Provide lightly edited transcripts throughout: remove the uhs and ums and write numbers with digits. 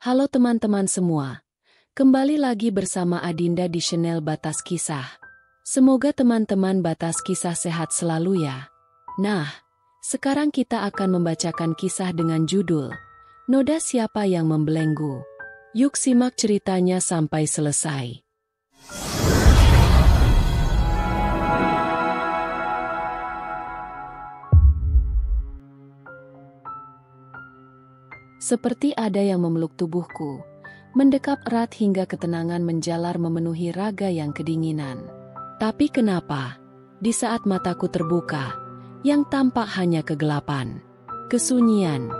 Halo teman-teman semua, kembali lagi bersama Adinda di channel Batas Kisah. Semoga teman-teman Batas Kisah sehat selalu ya. Nah, sekarang kita akan membacakan kisah dengan judul Noda Siapa Yang Membelenggu. Yuk simak ceritanya sampai selesai. Seperti ada yang memeluk tubuhku, mendekap erat hingga ketenangan menjalar memenuhi raga yang kedinginan. Tapi kenapa? Di saat mataku terbuka, yang tampak hanya kegelapan, kesunyian,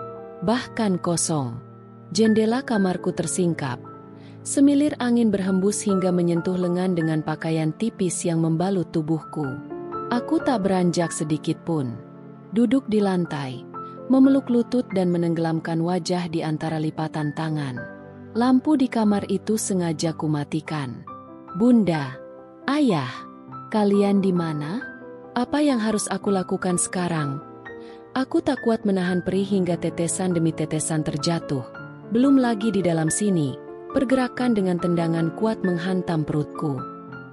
bahkan kosong. Jendela kamarku tersingkap. Semilir angin berhembus hingga menyentuh lengan dengan pakaian tipis yang membalut tubuhku. Aku tak beranjak sedikit pun. Duduk di lantai, memeluk lutut dan menenggelamkan wajah di antara lipatan tangan. Lampu di kamar itu sengaja kumatikan. Bunda, Ayah, kalian di mana? Apa yang harus aku lakukan sekarang? Aku tak kuat menahan perih hingga tetesan demi tetesan terjatuh. Belum lagi di dalam sini, pergerakan dengan tendangan kuat menghantam perutku.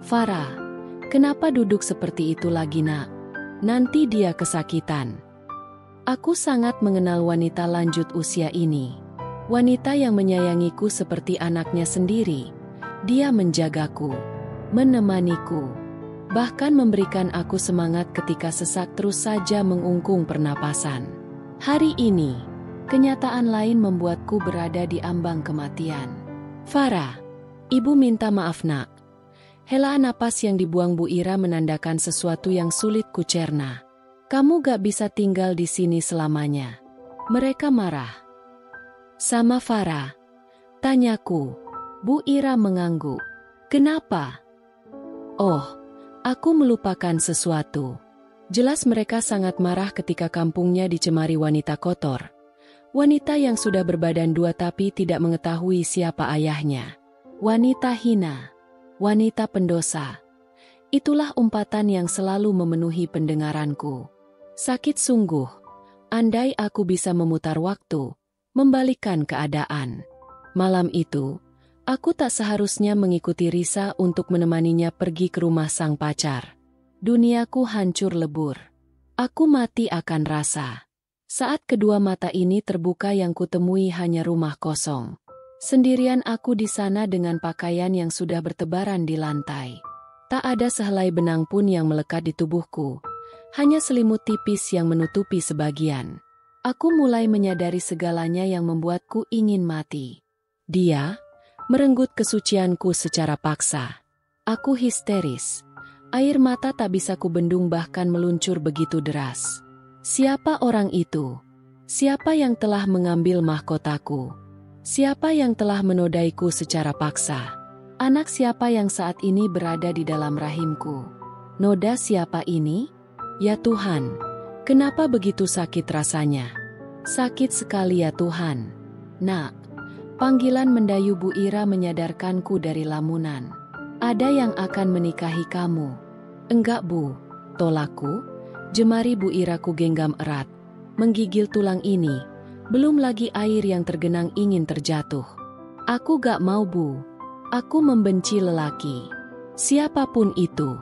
Farah, kenapa duduk seperti itu lagi nak? Nanti dia kesakitan. Aku sangat mengenal wanita lanjut usia ini. Wanita yang menyayangiku seperti anaknya sendiri. Dia menjagaku, menemaniku, bahkan memberikan aku semangat ketika sesak terus saja mengungkung pernapasan. Hari ini, kenyataan lain membuatku berada di ambang kematian. Farah, ibu minta maaf nak. Hela napas yang dibuang Bu Ira menandakan sesuatu yang sulit kucerna. Kamu gak bisa tinggal di sini selamanya. Mereka marah. Sama Farah? Tanyaku. Bu Ira mengangguk. Kenapa? Oh, aku melupakan sesuatu. Jelas mereka sangat marah ketika kampungnya dicemari wanita kotor. Wanita yang sudah berbadan dua tapi tidak mengetahui siapa ayahnya. Wanita hina. Wanita pendosa. Itulah umpatan yang selalu memenuhi pendengaranku. Sakit sungguh, andai aku bisa memutar waktu, membalikkan keadaan. Malam itu, aku tak seharusnya mengikuti Risa untuk menemaninya pergi ke rumah sang pacar. Duniaku hancur lebur. Aku mati akan rasa. Saat kedua mata ini terbuka yang kutemui hanya rumah kosong. Sendirian aku di sana dengan pakaian yang sudah bertebaran di lantai. Tak ada sehelai benang pun yang melekat di tubuhku. Hanya selimut tipis yang menutupi sebagian. Aku mulai menyadari segalanya yang membuatku ingin mati. Dia merenggut kesucianku secara paksa. Aku histeris. Air mata tak bisa kubendung bahkan meluncur begitu deras. Siapa orang itu? Siapa yang telah mengambil mahkotaku? Siapa yang telah menodaiku secara paksa? Anak siapa yang saat ini berada di dalam rahimku? Noda siapa ini? Ya Tuhan, kenapa begitu sakit rasanya? Sakit sekali ya Tuhan. Nak, panggilan mendayu Bu Ira menyadarkanku dari lamunan. Ada yang akan menikahi kamu. Enggak Bu, tolakku. Jemari Bu Ira ku genggam erat. Menggigil tulang ini, belum lagi air yang tergenang ingin terjatuh. Aku gak mau Bu. Aku membenci lelaki. Siapapun itu.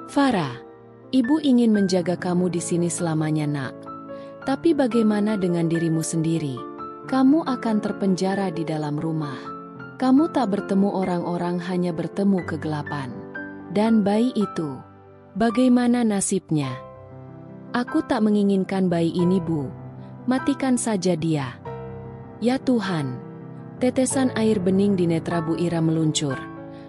Farah. Ibu ingin menjaga kamu di sini selamanya nak. Tapi bagaimana dengan dirimu sendiri? Kamu akan terpenjara di dalam rumah. Kamu tak bertemu orang-orang, hanya bertemu kegelapan. Dan bayi itu, bagaimana nasibnya? Aku tak menginginkan bayi ini Bu. Matikan saja dia. Ya Tuhan. Tetesan air bening di netra Bu Ira meluncur.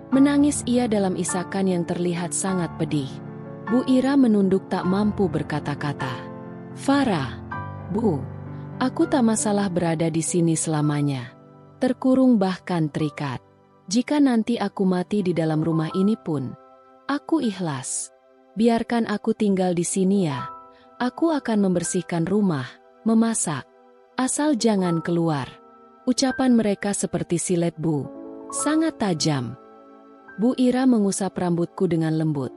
Menangis ia dalam isakan yang terlihat sangat pedih. Bu Ira menunduk tak mampu berkata-kata. Farah, Bu, aku tak masalah berada di sini selamanya. Terkurung bahkan terikat. Jika nanti aku mati di dalam rumah ini pun, aku ikhlas. Biarkan aku tinggal di sini ya. Aku akan membersihkan rumah, memasak. Asal jangan keluar. Ucapan mereka seperti silet Bu. Sangat tajam. Bu Ira mengusap rambutku dengan lembut.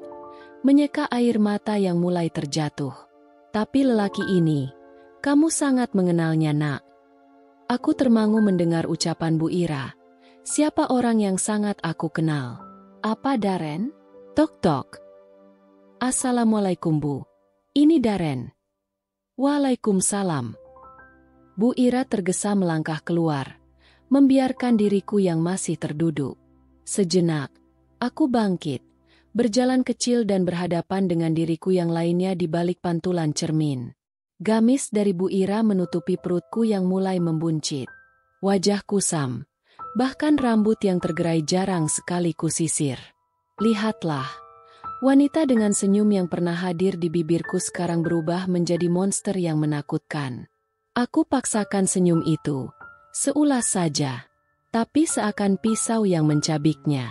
Menyeka air mata yang mulai terjatuh. Tapi lelaki ini, kamu sangat mengenalnya nak. Aku termangu mendengar ucapan Bu Ira. Siapa orang yang sangat aku kenal? Apa Daren? Tok tok. Assalamualaikum Bu. Ini Daren. Waalaikumsalam. Bu Ira tergesa melangkah keluar, membiarkan diriku yang masih terduduk. Sejenak, aku bangkit, berjalan kecil dan berhadapan dengan diriku yang lainnya di balik pantulan cermin. Gamis dari Bu Ira menutupi perutku yang mulai membuncit. Wajah kusam, bahkan rambut yang tergerai jarang sekali kusisir. Lihatlah, wanita dengan senyum yang pernah hadir di bibirku sekarang berubah menjadi monster yang menakutkan. Aku paksakan senyum itu, seulas saja, tapi seakan pisau yang mencabiknya.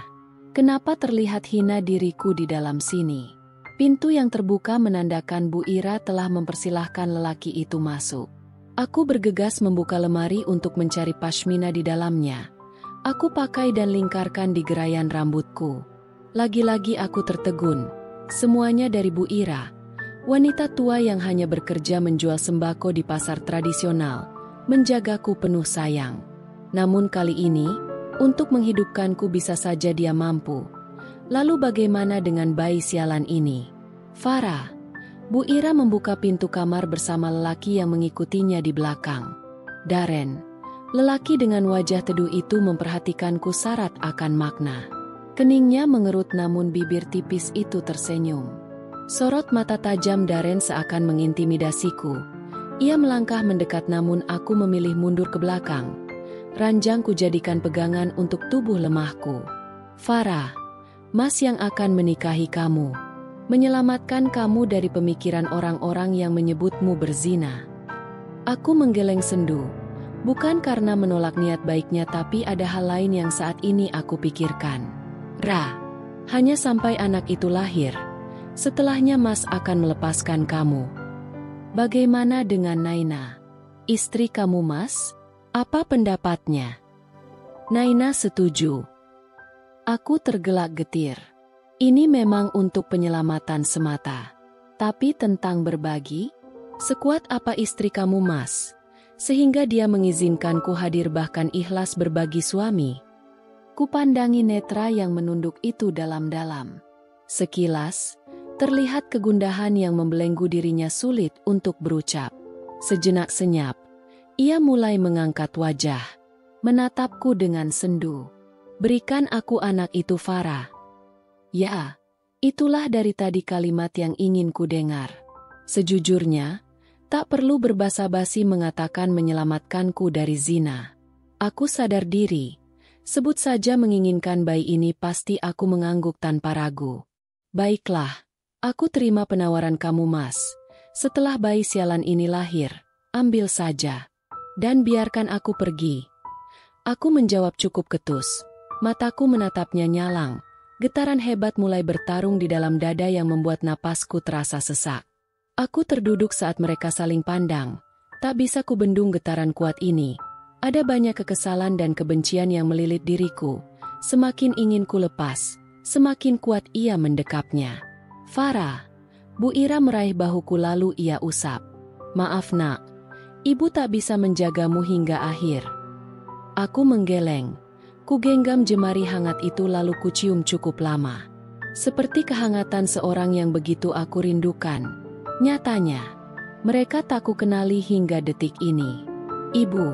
Kenapa terlihat hina diriku di dalam sini? Pintu yang terbuka menandakan Bu Ira telah mempersilahkan lelaki itu masuk. Aku bergegas membuka lemari untuk mencari pashmina di dalamnya. Aku pakai dan lingkarkan di gerayan rambutku. Lagi-lagi aku tertegun. Semuanya dari Bu Ira, wanita tua yang hanya bekerja menjual sembako di pasar tradisional, menjagaku penuh sayang. Namun kali ini, untuk menghidupkanku bisa saja dia mampu. Lalu bagaimana dengan bayi sialan ini? Farah. Bu Ira membuka pintu kamar bersama lelaki yang mengikutinya di belakang. Daren. Lelaki dengan wajah teduh itu memperhatikanku syarat akan makna. Keningnya mengerut namun bibir tipis itu tersenyum. Sorot mata tajam Daren seakan mengintimidasiku. Ia melangkah mendekat namun aku memilih mundur ke belakang. Ranjang kujadikan pegangan untuk tubuh lemahku. Farah. Mas yang akan menikahi kamu. Menyelamatkan kamu dari pemikiran orang-orang yang menyebutmu berzina. Aku menggeleng sendu. Bukan karena menolak niat baiknya tapi ada hal lain yang saat ini aku pikirkan. Hanya sampai anak itu lahir. Setelahnya Mas akan melepaskan kamu. Bagaimana dengan Naina? Istri kamu Mas? Apa pendapatnya? Naina setuju. Aku tergelak getir. Ini memang untuk penyelamatan semata. Tapi tentang berbagi? Sekuat apa istri kamu Mas? Sehingga dia mengizinkanku hadir bahkan ikhlas berbagi suami. Kupandangi netra yang menunduk itu dalam-dalam. Sekilas, terlihat kegundahan yang membelenggu dirinya sulit untuk berucap. Sejenak senyap, ia mulai mengangkat wajah, menatapku dengan sendu. Berikan aku anak itu Farah. Ya, itulah dari tadi kalimat yang ingin ku dengar. Sejujurnya, tak perlu berbasa-basi mengatakan menyelamatkanku dari zina. Aku sadar diri, sebut saja menginginkan bayi ini pasti aku mengangguk tanpa ragu. Baiklah, aku terima penawaran kamu Mas. Setelah bayi sialan ini lahir, ambil saja. Dan biarkan aku pergi. Aku menjawab cukup ketus. Mataku menatapnya nyalang. Getaran hebat mulai bertarung di dalam dada yang membuat napasku terasa sesak. Aku terduduk saat mereka saling pandang. Tak bisa kubendung getaran kuat ini. Ada banyak kekesalan dan kebencian yang melilit diriku. Semakin ingin ku lepas, semakin kuat ia mendekapnya. Farah. Bu Ira meraih bahuku lalu ia usap. Maaf nak, ibu tak bisa menjagamu hingga akhir. Aku menggeleng. Ku genggam jemari hangat itu lalu kucium cukup lama. Seperti kehangatan seorang yang begitu aku rindukan. Nyatanya, mereka tak ku kenali hingga detik ini. Ibu,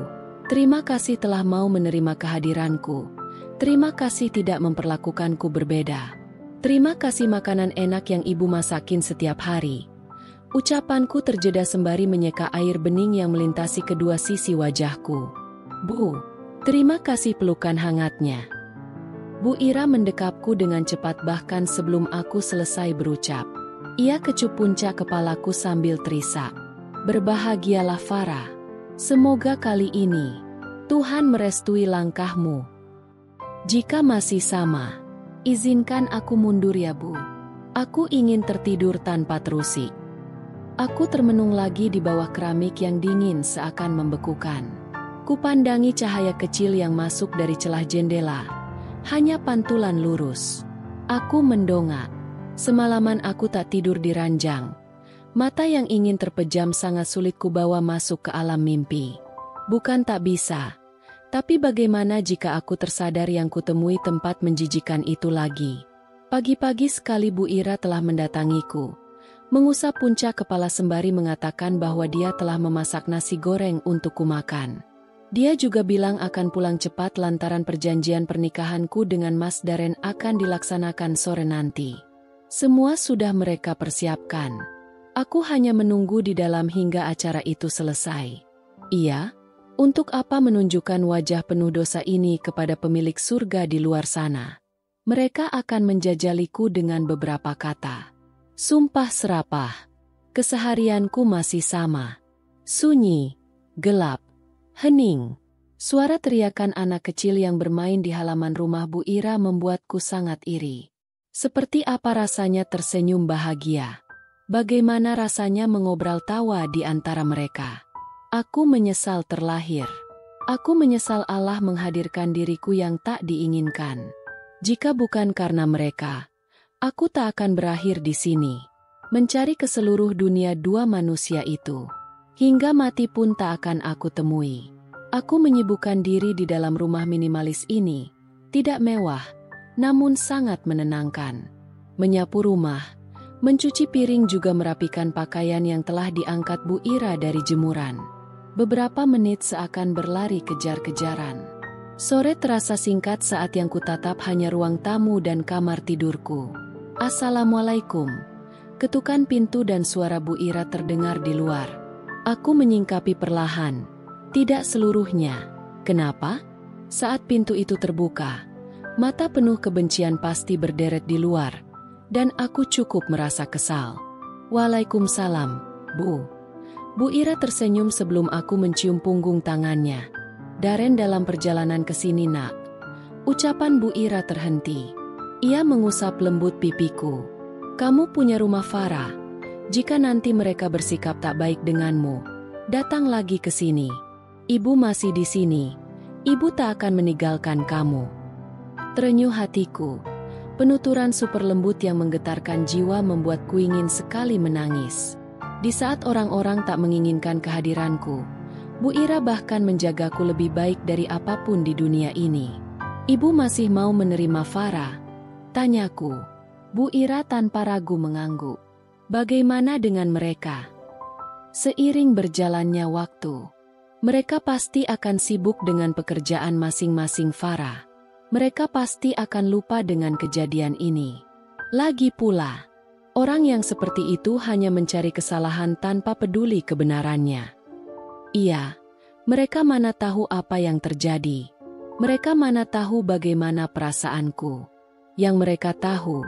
terima kasih telah mau menerima kehadiranku. Terima kasih tidak memperlakukanku berbeda. Terima kasih makanan enak yang ibu masakin setiap hari. Ucapanku terjeda sembari menyeka air bening yang melintasi kedua sisi wajahku. Bu, terima kasih pelukan hangatnya. Bu Ira mendekapku dengan cepat bahkan sebelum aku selesai berucap. Ia kecup puncak kepalaku sambil terisak. Berbahagialah Farah. Semoga kali ini Tuhan merestui langkahmu. Jika masih sama, izinkan aku mundur ya Bu. Aku ingin tertidur tanpa terusik. Aku termenung lagi di bawah keramik yang dingin seakan membekukan. Kupandangi cahaya kecil yang masuk dari celah jendela. Hanya pantulan lurus. Aku mendongak. Semalaman aku tak tidur di ranjang. Mata yang ingin terpejam sangat sulit kubawa masuk ke alam mimpi. Bukan tak bisa. Tapi bagaimana jika aku tersadar yang kutemui tempat menjijikan itu lagi? Pagi-pagi sekali Bu Ira telah mendatangiku. Mengusap puncak kepala sembari mengatakan bahwa dia telah memasak nasi goreng untuk kumakan. Dia juga bilang akan pulang cepat lantaran perjanjian pernikahanku dengan Mas Daren akan dilaksanakan sore nanti. Semua sudah mereka persiapkan. Aku hanya menunggu di dalam hingga acara itu selesai. Iya? Untuk apa menunjukkan wajah penuh dosa ini kepada pemilik surga di luar sana? Mereka akan menjajaliku dengan beberapa kata. Sumpah serapah. Keseharianku masih sama. Sunyi, gelap, hening. Suara teriakan anak kecil yang bermain di halaman rumah Bu Ira membuatku sangat iri. Seperti apa rasanya tersenyum bahagia? Bagaimana rasanya mengobrol tawa di antara mereka? Aku menyesal terlahir. Aku menyesal Allah menghadirkan diriku yang tak diinginkan. Jika bukan karena mereka, aku tak akan berakhir di sini. Mencari ke seluruh dunia dua manusia itu. Hingga mati pun tak akan aku temui. Aku menyibukkan diri di dalam rumah minimalis ini. Tidak mewah, namun sangat menenangkan. Menyapu rumah, mencuci piring juga merapikan pakaian yang telah diangkat Bu Ira dari jemuran. Beberapa menit seakan berlari kejar-kejaran. Sore terasa singkat saat yang kutatap hanya ruang tamu dan kamar tidurku. Assalamualaikum. Ketukan pintu dan suara Bu Ira terdengar di luar. Aku menyingkapi perlahan. Tidak seluruhnya. Kenapa? Saat pintu itu terbuka, mata penuh kebencian pasti berderet di luar, dan aku cukup merasa kesal. Waalaikumsalam, Bu. Bu Ira tersenyum sebelum aku mencium punggung tangannya. Daren dalam perjalanan ke sini nak. Ucapan Bu Ira terhenti. Ia mengusap lembut pipiku. Kamu punya rumah Farah. Jika nanti mereka bersikap tak baik denganmu, datang lagi ke sini. Ibu masih di sini. Ibu tak akan meninggalkan kamu. Terenyuh hatiku. Penuturan super lembut yang menggetarkan jiwa membuatku ingin sekali menangis. Di saat orang-orang tak menginginkan kehadiranku, Bu Ira bahkan menjagaku lebih baik dari apapun di dunia ini. Ibu masih mau menerima Farah? Tanyaku. Bu Ira tanpa ragu mengangguk. Bagaimana dengan mereka? Seiring berjalannya waktu, mereka pasti akan sibuk dengan pekerjaan masing-masing Farah. Mereka pasti akan lupa dengan kejadian ini. Lagi pula, orang yang seperti itu hanya mencari kesalahan tanpa peduli kebenarannya. Iya, mereka mana tahu apa yang terjadi. Mereka mana tahu bagaimana perasaanku. Yang mereka tahu,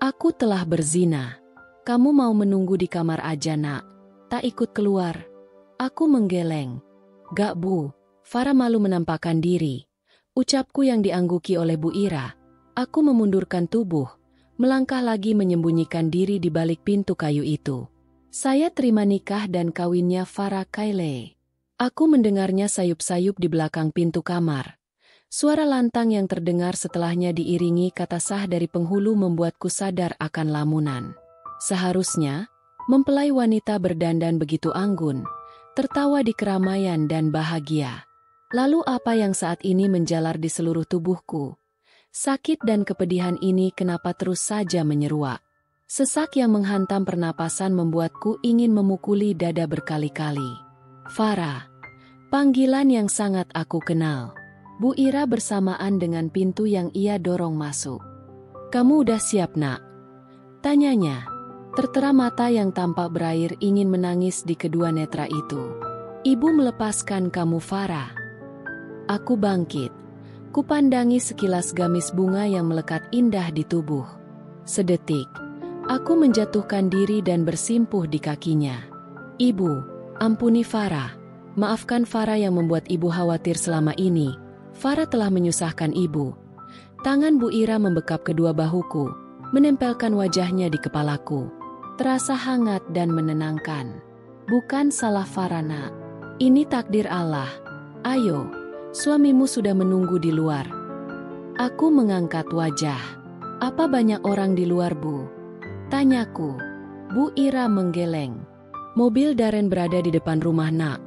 aku telah berzina. Kamu mau menunggu di kamar aja nak, tak ikut keluar. Aku menggeleng. Gak Bu, Farah malu menampakkan diri. Ucapku yang diangguki oleh Bu Ira. Aku memundurkan tubuh. Melangkah lagi menyembunyikan diri di balik pintu kayu itu. Saya terima nikah dan kawinnya Farah Kaile. Aku mendengarnya sayup-sayup di belakang pintu kamar. Suara lantang yang terdengar setelahnya diiringi kata sah dari penghulu membuatku sadar akan lamunan. Seharusnya, mempelai wanita berdandan begitu anggun, tertawa di keramaian dan bahagia. Lalu apa yang saat ini menjalar di seluruh tubuhku? Sakit dan kepedihan ini kenapa terus saja menyeruak? Sesak yang menghantam pernapasan membuatku ingin memukuli dada berkali-kali. Farah. Panggilan yang sangat aku kenal. Bu Ira bersamaan dengan pintu yang ia dorong masuk. Kamu udah siap nak? Tanyanya. Tertera mata yang tampak berair ingin menangis di kedua netra itu. Ibu melepaskan kamu Farah. Aku bangkit. Kupandangi sekilas gamis bunga yang melekat indah di tubuh. Sedetik, aku menjatuhkan diri dan bersimpuh di kakinya. Ibu, ampuni Farah. Maafkan Farah yang membuat ibu khawatir selama ini. Farah telah menyusahkan ibu. Tangan Bu Ira membekap kedua bahuku, menempelkan wajahnya di kepalaku. Terasa hangat dan menenangkan. Bukan salah Farah nak. Ini takdir Allah. Ayo. Suamimu sudah menunggu di luar. Aku mengangkat wajah. Apa banyak orang di luar Bu? Tanyaku. Bu Ira menggeleng. Mobil Daren berada di depan rumah nak.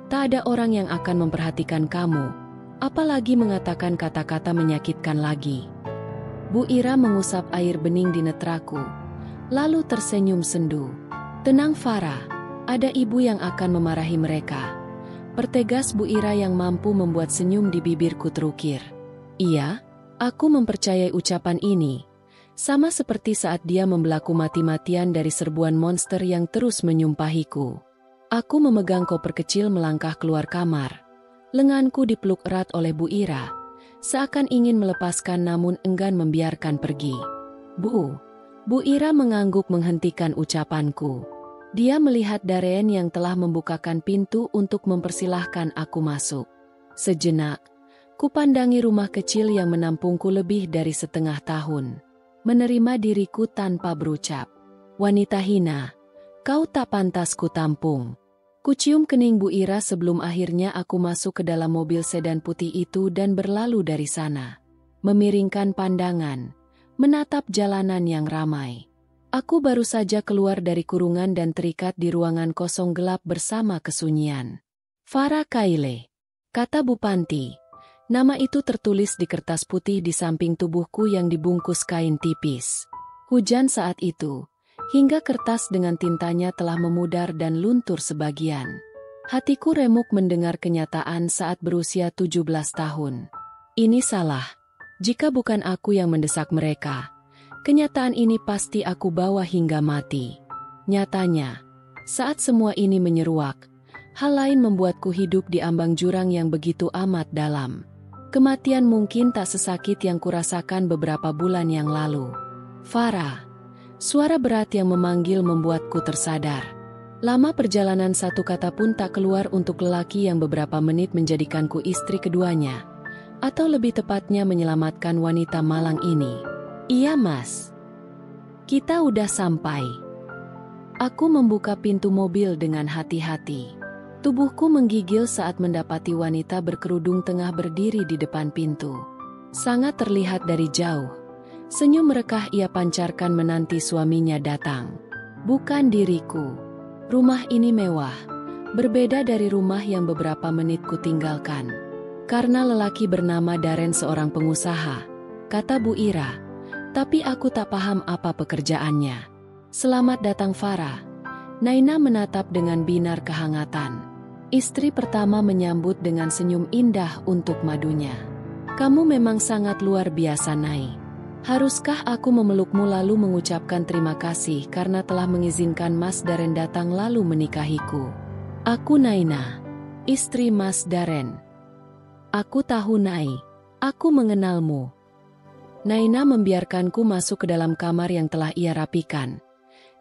Tak ada orang yang akan memperhatikan kamu, apalagi mengatakan kata-kata menyakitkan lagi. Bu Ira mengusap air bening di netraku, lalu tersenyum sendu. Tenang Farah, ada ibu yang akan memarahi mereka. Pertegas Bu Ira yang mampu membuat senyum di bibirku terukir. Iya, aku mempercayai ucapan ini. Sama seperti saat dia membelaku mati-matian dari serbuan monster yang terus menyumpahiku. Aku memegang koper kecil melangkah keluar kamar. Lenganku dipeluk erat oleh Bu Ira, seakan ingin melepaskan namun enggan membiarkan pergi. Bu Ira mengangguk menghentikan ucapanku. Dia melihat Darren yang telah membukakan pintu untuk mempersilahkan aku masuk. Sejenak, kupandangi rumah kecil yang menampungku lebih dari setengah tahun. Menerima diriku tanpa berucap. Wanita hina, kau tak pantas ku tampung. Kucium kening Bu Ira sebelum akhirnya aku masuk ke dalam mobil sedan putih itu dan berlalu dari sana. Memiringkan pandangan, menatap jalanan yang ramai. Aku baru saja keluar dari kurungan dan terikat di ruangan kosong gelap bersama kesunyian. Farah Kaile, kata Bu Panti. Nama itu tertulis di kertas putih di samping tubuhku yang dibungkus kain tipis. Hujan saat itu, hingga kertas dengan tintanya telah memudar dan luntur sebagian. Hatiku remuk mendengar kenyataan saat berusia 17 tahun. Ini salah. Jika bukan aku yang mendesak mereka, kenyataan ini pasti aku bawa hingga mati. Nyatanya, saat semua ini menyeruak, hal lain membuatku hidup di ambang jurang yang begitu amat dalam. Kematian mungkin tak sesakit yang kurasakan beberapa bulan yang lalu. Farah, suara berat yang memanggil membuatku tersadar. Lama perjalanan satu kata pun tak keluar untuk lelaki yang beberapa menit menjadikanku istri keduanya. Atau lebih tepatnya menyelamatkan wanita malang ini. Iya mas. Kita udah sampai. Aku membuka pintu mobil dengan hati-hati. Tubuhku menggigil saat mendapati wanita berkerudung tengah berdiri di depan pintu. Sangat terlihat dari jauh. Senyum merekah ia pancarkan menanti suaminya datang. Bukan diriku. Rumah ini mewah. Berbeda dari rumah yang beberapa menit ku tinggalkan. Karena lelaki bernama Darren seorang pengusaha, kata Bu Ira. Tapi aku tak paham apa pekerjaannya. Selamat datang Farah. Naina menatap dengan binar kehangatan. Istri pertama menyambut dengan senyum indah untuk madunya. Kamu memang sangat luar biasa Nai. Haruskah aku memelukmu lalu mengucapkan terima kasih karena telah mengizinkan Mas Darren datang lalu menikahiku? Aku Naina, istri Mas Darren. Aku tahu Nai, aku mengenalmu. Naina membiarkanku masuk ke dalam kamar yang telah ia rapikan.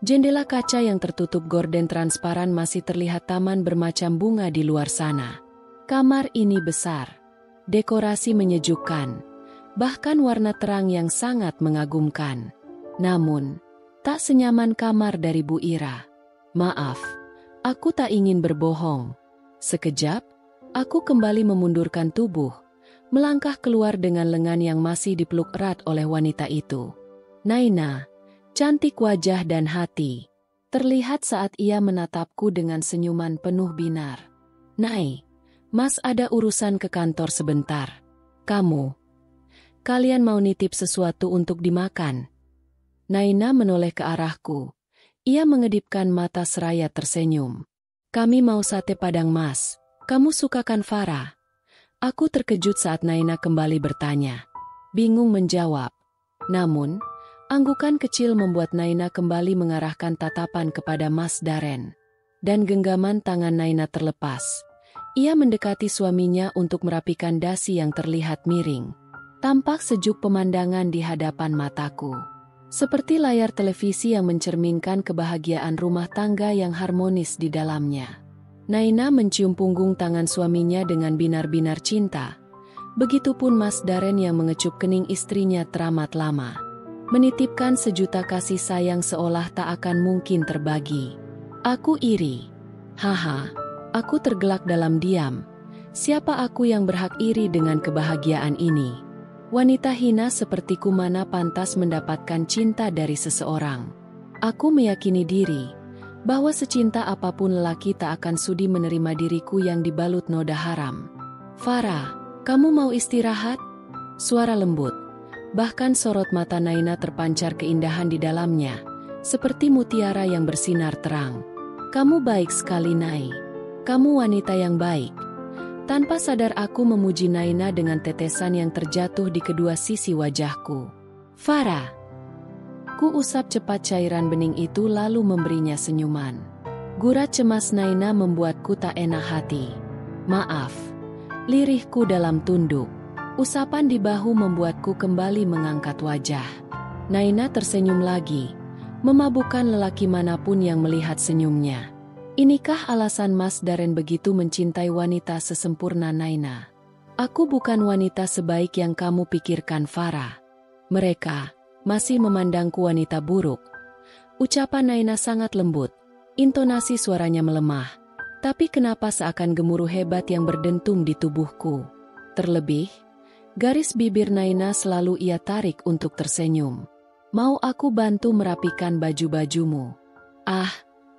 Jendela kaca yang tertutup gorden transparan masih terlihat taman bermacam bunga di luar sana. Kamar ini besar. Dekorasi menyejukkan. Bahkan warna terang yang sangat mengagumkan. Namun, tak senyaman kamar dari Bu Ira. Maaf, aku tak ingin berbohong. Sekejap, aku kembali memundurkan tubuh, melangkah keluar dengan lengan yang masih dipeluk erat oleh wanita itu. Naina, cantik wajah dan hati, terlihat saat ia menatapku dengan senyuman penuh binar. Nai, Mas ada urusan ke kantor sebentar. Kalian mau nitip sesuatu untuk dimakan? Naina menoleh ke arahku. Ia mengedipkan mata seraya tersenyum. Kami mau sate padang Mas. Kamu suka kan Farah? Aku terkejut saat Naina kembali bertanya. Bingung menjawab. Namun, anggukan kecil membuat Naina kembali mengarahkan tatapan kepada Mas Darren. Dan genggaman tangan Naina terlepas. Ia mendekati suaminya untuk merapikan dasi yang terlihat miring. Tampak sejuk pemandangan di hadapan mataku. Seperti layar televisi yang mencerminkan kebahagiaan rumah tangga yang harmonis di dalamnya. Naina mencium punggung tangan suaminya dengan binar-binar cinta. Begitupun Mas Darren yang mengecup kening istrinya teramat lama. Menitipkan sejuta kasih sayang seolah tak akan mungkin terbagi. Aku iri. Haha, aku tergelak dalam diam. Siapa aku yang berhak iri dengan kebahagiaan ini? Wanita hina sepertiku mana pantas mendapatkan cinta dari seseorang. Aku meyakini diri bahwa secinta apapun lelaki tak akan sudi menerima diriku yang dibalut noda haram. Farah, kamu mau istirahat? Suara lembut. Bahkan sorot mata Naina terpancar keindahan di dalamnya, seperti mutiara yang bersinar terang. Kamu baik sekali, Nai. Kamu wanita yang baik. Tanpa sadar aku memuji Naina dengan tetesan yang terjatuh di kedua sisi wajahku. Farah. Ku usap cepat cairan bening itu lalu memberinya senyuman. Gurat cemas Naina membuatku tak enak hati. Maaf. Lirihku dalam tunduk. Usapan di bahu membuatku kembali mengangkat wajah. Naina tersenyum lagi, memabukkan lelaki manapun yang melihat senyumnya. Inikah alasan Mas Daren begitu mencintai wanita sesempurna Naina? Aku bukan wanita sebaik yang kamu pikirkan, Farah. Mereka masih memandangku wanita buruk. Ucapan Naina sangat lembut, intonasi suaranya melemah. Tapi kenapa seakan gemuruh hebat yang berdentum di tubuhku? Terlebih, garis bibir Naina selalu ia tarik untuk tersenyum. Mau aku bantu merapikan baju-bajumu? Ah,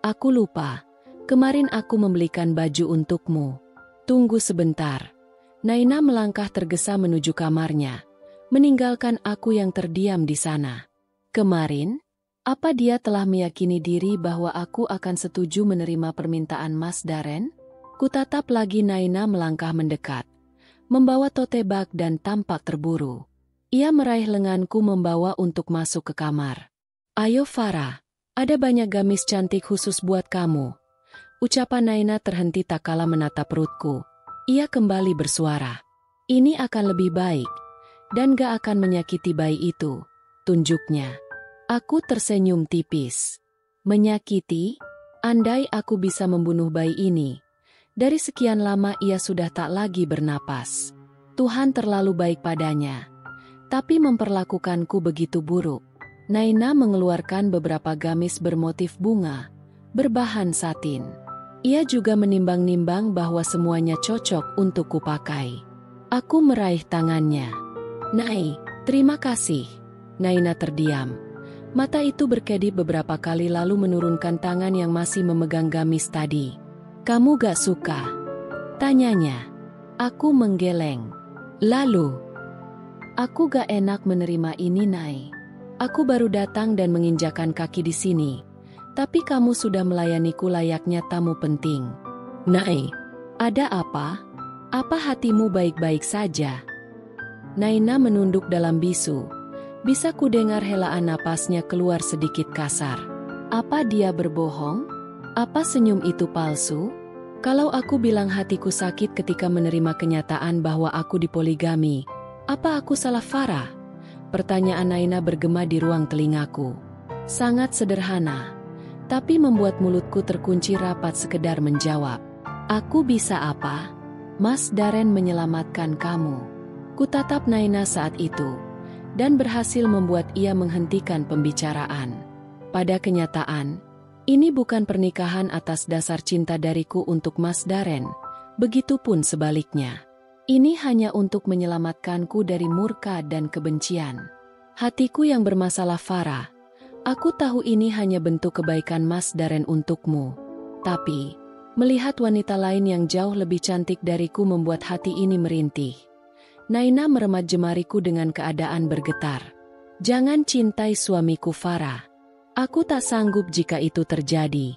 aku lupa. Kemarin aku membelikan baju untukmu. Tunggu sebentar. Naina melangkah tergesa menuju kamarnya, meninggalkan aku yang terdiam di sana. Kemarin? Apa dia telah meyakini diri bahwa aku akan setuju menerima permintaan Mas Daren? Kutatap lagi Naina melangkah mendekat, membawa tote bag dan tampak terburu. Ia meraih lenganku membawa untuk masuk ke kamar. Ayo Farah, ada banyak gamis cantik khusus buat kamu. Ucapan Naina terhenti tak kala menatap perutku. Ia kembali bersuara. Ini akan lebih baik, dan gak akan menyakiti bayi itu, tunjuknya. Aku tersenyum tipis. Menyakiti? Andai aku bisa membunuh bayi ini. Dari sekian lama ia sudah tak lagi bernapas. Tuhan terlalu baik padanya. Tapi memperlakukanku begitu buruk. Naina mengeluarkan beberapa gamis bermotif bunga, berbahan satin. Ia juga menimbang-nimbang bahwa semuanya cocok untuk kupakai. Aku meraih tangannya. Nai, terima kasih. Naina terdiam. Mata itu berkedip beberapa kali lalu menurunkan tangan yang masih memegang gamis tadi. Kamu gak suka? Tanyanya. Aku menggeleng. Lalu, aku gak enak menerima ini, Nai. Aku baru datang dan menginjakan kaki di sini. Tapi kamu sudah melayaniku layaknya tamu penting. Nai, ada apa? Apa hatimu baik-baik saja? Naina menunduk dalam bisu. Bisa kudengar helaan napasnya keluar sedikit kasar. Apa dia berbohong? Apa senyum itu palsu? Kalau aku bilang hatiku sakit ketika menerima kenyataan bahwa aku dipoligami, apa aku salah Farah? Pertanyaan Naina bergema di ruang telingaku. Sangat sederhana, tapi membuat mulutku terkunci rapat sekedar menjawab. Aku bisa apa? Mas Daren menyelamatkan kamu. Kutatap Naina saat itu, dan berhasil membuat ia menghentikan pembicaraan. Pada kenyataan, ini bukan pernikahan atas dasar cinta dariku untuk Mas Daren, begitupun sebaliknya. Ini hanya untuk menyelamatkanku dari murka dan kebencian. Hatiku yang bermasalah Farah, aku tahu ini hanya bentuk kebaikan Mas Daren untukmu. Tapi, melihat wanita lain yang jauh lebih cantik dariku membuat hati ini merintih. Naina meremat jemariku dengan keadaan bergetar. Jangan cintai suamiku Farah. Aku tak sanggup jika itu terjadi.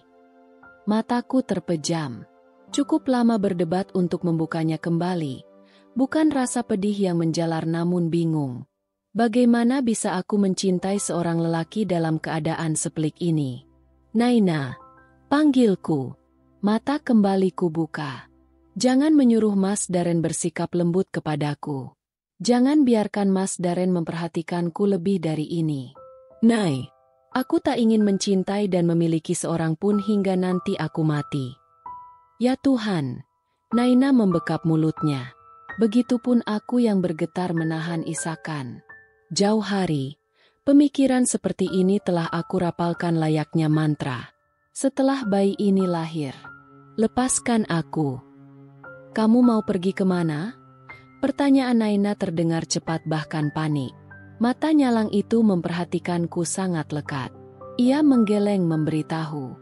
Mataku terpejam. Cukup lama berdebat untuk membukanya kembali. Bukan rasa pedih yang menjalar namun bingung. Bagaimana bisa aku mencintai seorang lelaki dalam keadaan sepelik ini? Naina, panggilku. Mata kembali kubuka. Jangan menyuruh Mas Daren bersikap lembut kepadaku. Jangan biarkan Mas Daren memperhatikanku lebih dari ini. Nai, aku tak ingin mencintai dan memiliki seorang pun hingga nanti aku mati. Ya Tuhan, Naina membekap mulutnya. Begitupun aku yang bergetar menahan isakan. Jauh hari, pemikiran seperti ini telah aku rapalkan layaknya mantra. Setelah bayi ini lahir, lepaskan aku. Kamu mau pergi kemana? Pertanyaan Naina terdengar cepat bahkan panik. Mata nyalang itu memperhatikanku sangat lekat. Ia menggeleng memberitahu.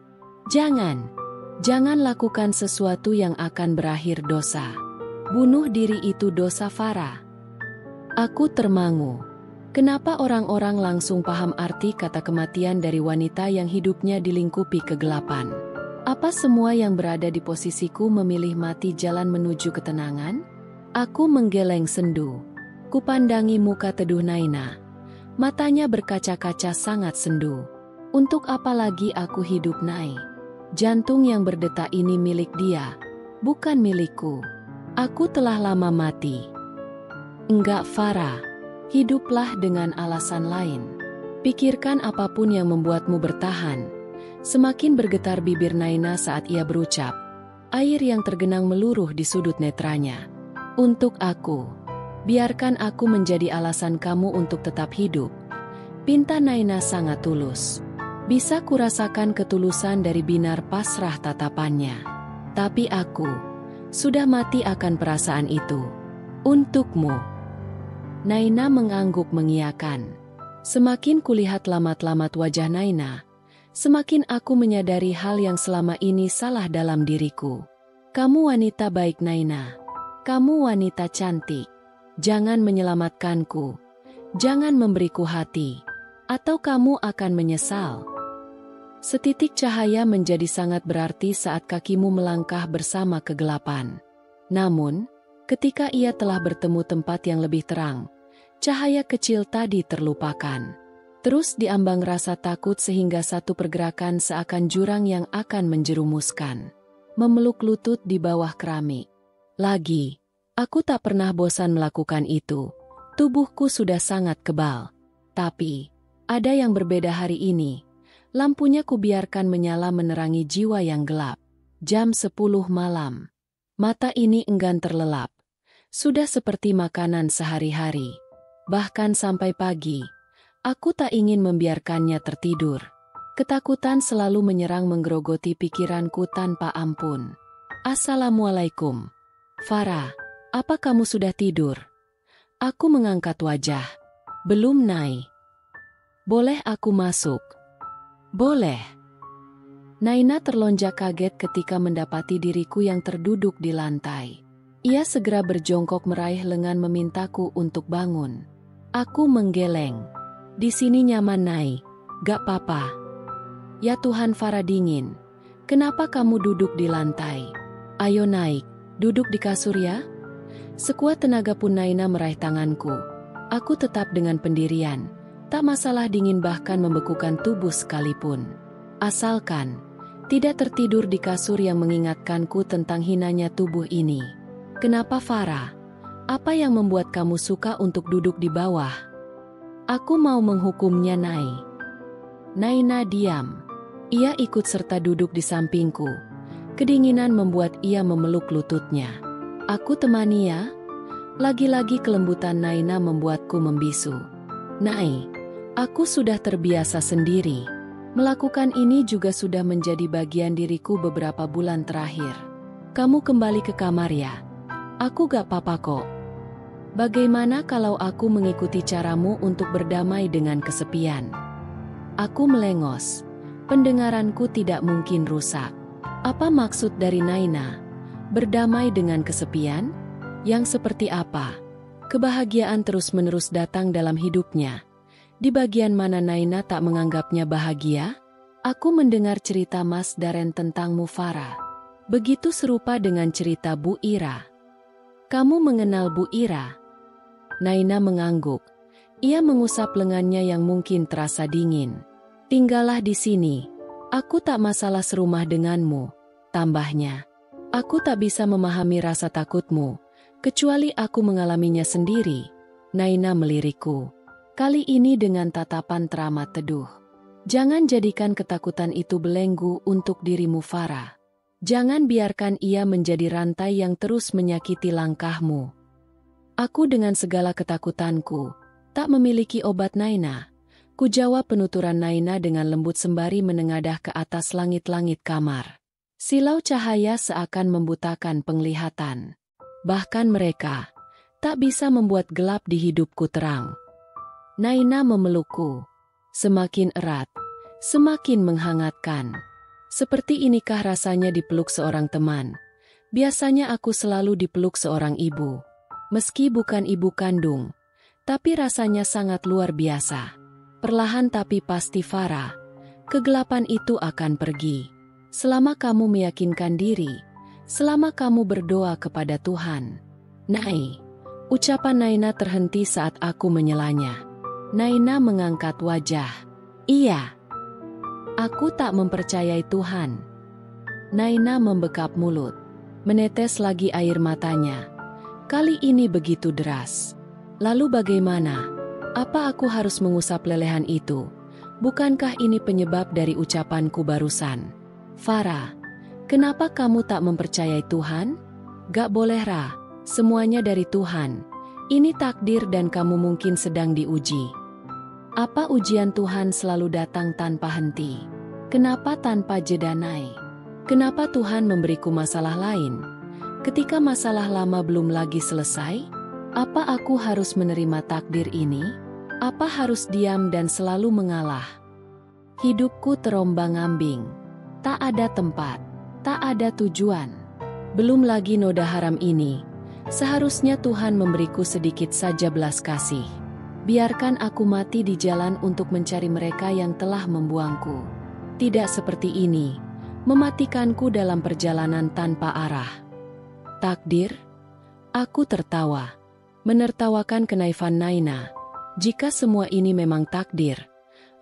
Jangan lakukan sesuatu yang akan berakhir dosa. Bunuh diri itu dosa, Farah. Aku termangu. Kenapa orang-orang langsung paham arti kata kematian dari wanita yang hidupnya dilingkupi kegelapan? Apa semua yang berada di posisiku memilih mati jalan menuju ketenangan? Aku menggeleng sendu. Kupandangi muka teduh Naina. Matanya berkaca-kaca sangat sendu. Untuk apa lagi aku hidup, Nai? Jantung yang berdetak ini milik dia, bukan milikku. Aku telah lama mati. Enggak, Farah. Hiduplah dengan alasan lain. Pikirkan apapun yang membuatmu bertahan. Semakin bergetar bibir Naina saat ia berucap. Air yang tergenang meluruh di sudut netranya. Untuk aku. Biarkan aku menjadi alasan kamu untuk tetap hidup. Pinta Naina sangat tulus. Bisa kurasakan ketulusan dari binar pasrah tatapannya. Tapi aku sudah mati akan perasaan itu. Untukmu. Naina mengangguk mengiyakan. Semakin kulihat lamat-lamat wajah Naina, semakin aku menyadari hal yang selama ini salah dalam diriku. Kamu wanita baik, Naina. Kamu wanita cantik. Jangan menyelamatkanku. Jangan memberiku hati. Atau kamu akan menyesal. Setitik cahaya menjadi sangat berarti saat kakimu melangkah bersama kegelapan. Namun, ketika ia telah bertemu tempat yang lebih terang, cahaya kecil tadi terlupakan. Terus diambang rasa takut sehingga satu pergerakan seakan jurang yang akan menjerumuskan. Memeluk lutut di bawah keramik. Lagi, aku tak pernah bosan melakukan itu. Tubuhku sudah sangat kebal. Tapi, ada yang berbeda hari ini. Lampunya kubiarkan menyala menerangi jiwa yang gelap. Jam 10 malam. Mata ini enggan terlelap. Sudah seperti makanan sehari-hari. Bahkan sampai pagi, aku tak ingin membiarkannya tertidur. Ketakutan selalu menyerang menggerogoti pikiranku tanpa ampun. Assalamualaikum. Farah, apa kamu sudah tidur? Aku mengangkat wajah. Belum, Nai. Boleh aku masuk? Boleh. Naina terlonjak kaget ketika mendapati diriku yang terduduk di lantai. Ia segera berjongkok meraih lengan memintaku untuk bangun. Aku menggeleng. Di sini nyaman, Nai. Gak apa-apa. Ya Tuhan, Farah dingin. Kenapa kamu duduk di lantai? Ayo naik, duduk di kasur ya. Sekuat tenaga pun Naina meraih tanganku. Aku tetap dengan pendirian. Tak masalah dingin bahkan membekukan tubuh sekalipun. Asalkan tidak tertidur di kasur yang mengingatkanku tentang hinanya tubuh ini. Kenapa, Farah? Apa yang membuat kamu suka untuk duduk di bawah? Aku mau menghukumnya, Nai. Naina diam. Ia ikut serta duduk di sampingku. Kedinginan membuat ia memeluk lututnya. Aku temani ya. Lagi-lagi kelembutan Naina membuatku membisu. Nai, aku sudah terbiasa sendiri. Melakukan ini juga sudah menjadi bagian diriku beberapa bulan terakhir. Kamu kembali ke kamar ya? Aku gak apa-apa kok. Bagaimana kalau aku mengikuti caramu untuk berdamai dengan kesepian? Aku melengos. Pendengaranku tidak mungkin rusak. Apa maksud dari Naina? Berdamai dengan kesepian? Yang seperti apa? Kebahagiaan terus-menerus datang dalam hidupnya. Di bagian mana Naina tak menganggapnya bahagia? Aku mendengar cerita Mas Daren tentang Farah. Begitu serupa dengan cerita Bu Ira. Kamu mengenal Bu Ira? Naina mengangguk. Ia mengusap lengannya yang mungkin terasa dingin. Tinggallah di sini. Aku tak masalah serumah denganmu. Tambahnya, aku tak bisa memahami rasa takutmu. Kecuali aku mengalaminya sendiri. Naina melirikku. Kali ini dengan tatapan teramat teduh. Jangan jadikan ketakutan itu belenggu untuk dirimu, Farah. Jangan biarkan ia menjadi rantai yang terus menyakiti langkahmu. Aku dengan segala ketakutanku, tak memiliki obat, Naina. Kujawab penuturan Naina dengan lembut sembari menengadah ke atas langit-langit kamar. Silau cahaya seakan membutakan penglihatan. Bahkan mereka tak bisa membuat gelap di hidupku terang. Naina memelukku. Semakin erat, semakin menghangatkan. Seperti inikah rasanya dipeluk seorang teman? Biasanya aku selalu dipeluk seorang ibu. Meski bukan ibu kandung, tapi rasanya sangat luar biasa. Perlahan tapi pasti Farah, kegelapan itu akan pergi. Selama kamu meyakinkan diri, selama kamu berdoa kepada Tuhan. Nai, ucapan Naina terhenti saat aku menyelanya. Naina mengangkat wajah. Iya. Aku tak mempercayai Tuhan. Naina membekap mulut. Menetes lagi air matanya. Kali ini begitu deras. Lalu bagaimana? Apa aku harus mengusap lelehan itu? Bukankah ini penyebab dari ucapanku barusan? Farah, kenapa kamu tak mempercayai Tuhan? Gak boleh, Ra. Semuanya dari Tuhan. Ini takdir dan kamu mungkin sedang diuji. Apa ujian Tuhan selalu datang tanpa henti? Kenapa tanpa jeda, Nai? Kenapa Tuhan memberiku masalah lain? Ketika masalah lama belum lagi selesai? Apa aku harus menerima takdir ini? Apa harus diam dan selalu mengalah? Hidupku terombang-ambing. Tak ada tempat, tak ada tujuan. Belum lagi noda haram ini. Seharusnya Tuhan memberiku sedikit saja belas kasih. Biarkan aku mati di jalan untuk mencari mereka yang telah membuangku. Tidak seperti ini, mematikanku dalam perjalanan tanpa arah. Takdir? Aku tertawa. Menertawakan kenaifan Naina. Jika semua ini memang takdir,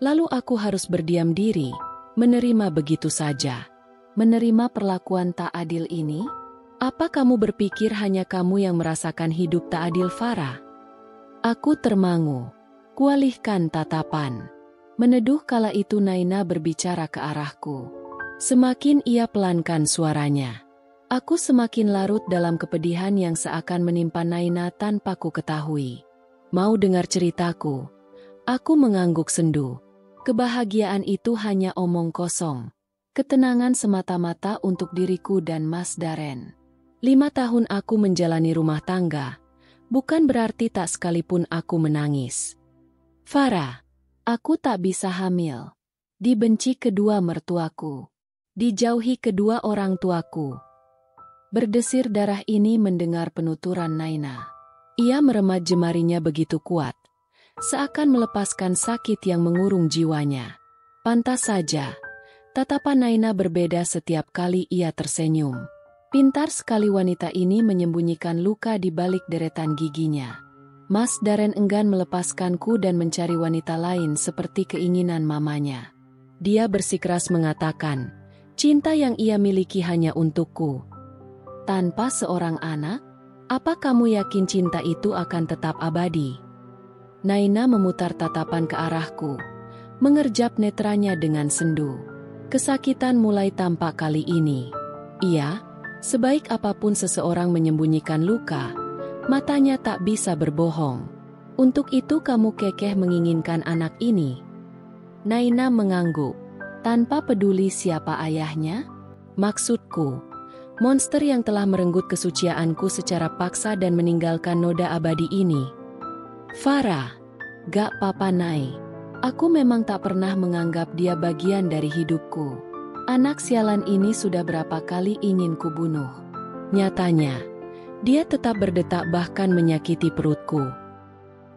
lalu aku harus berdiam diri, menerima begitu saja. Menerima perlakuan tak adil ini? Apa kamu berpikir hanya kamu yang merasakan hidup tak adil, Farah? Aku termangu, kualihkan tatapan. Meneduh kala itu Naina berbicara ke arahku. Semakin ia pelankan suaranya. Aku semakin larut dalam kepedihan yang seakan menimpa Naina tanpa ku ketahui. Mau dengar ceritaku? Aku mengangguk sendu. Kebahagiaan itu hanya omong kosong. Ketenangan semata-mata untuk diriku dan Mas Daren. 5 tahun aku menjalani rumah tangga. Bukan berarti tak sekalipun aku menangis. Farah, aku tak bisa hamil. Dibenci kedua mertuaku. Dijauhi kedua orang tuaku. Berdesir darah ini mendengar penuturan Naina. Ia meremat jemarinya begitu kuat. Seakan melepaskan sakit yang mengurung jiwanya. Pantas saja. Tatapan Naina berbeda setiap kali ia tersenyum. Pintar sekali wanita ini menyembunyikan luka di balik deretan giginya. Mas Daren enggan melepaskanku dan mencari wanita lain seperti keinginan mamanya. Dia bersikeras mengatakan, cinta yang ia miliki hanya untukku. Tanpa seorang anak, apa kamu yakin cinta itu akan tetap abadi? Naina memutar tatapan ke arahku, mengerjap netranya dengan sendu. Kesakitan mulai tampak kali ini. Iya. Sebaik apapun seseorang menyembunyikan luka, matanya tak bisa berbohong. Untuk itu kamu kekeh menginginkan anak ini. Naina mengangguk, tanpa peduli siapa ayahnya. Maksudku, monster yang telah merenggut kesucianku secara paksa dan meninggalkan noda abadi ini. Farah, gak papa Nai. Aku memang tak pernah menganggap dia bagian dari hidupku. Anak sialan ini sudah berapa kali ingin kubunuh. Nyatanya, dia tetap berdetak bahkan menyakiti perutku.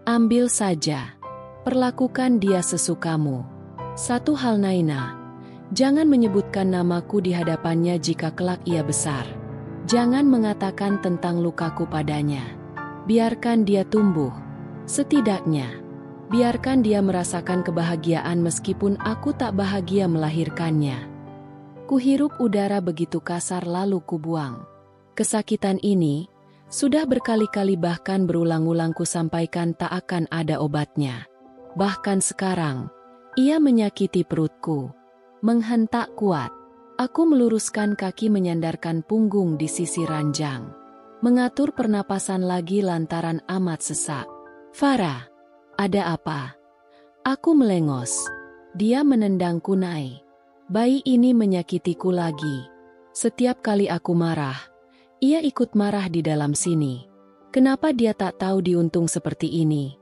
Ambil saja. Perlakukan dia sesukamu. Satu hal Naina, jangan menyebutkan namaku di hadapannya jika kelak ia besar. Jangan mengatakan tentang lukaku padanya. Biarkan dia tumbuh. Setidaknya, biarkan dia merasakan kebahagiaan meskipun aku tak bahagia melahirkannya. Kuhirup udara begitu kasar lalu kubuang. Kesakitan ini, sudah berkali-kali bahkan berulang-ulang kusampaikan tak akan ada obatnya. Bahkan sekarang, ia menyakiti perutku. Menghentak kuat. Aku meluruskan kaki menyandarkan punggung di sisi ranjang. Mengatur pernapasan lagi lantaran amat sesak. Farah, ada apa? Aku melengos. Dia menendangku Nai. Bayi ini menyakitiku lagi. Setiap kali aku marah, ia ikut marah di dalam sini. Kenapa dia tak tahu diuntung seperti ini?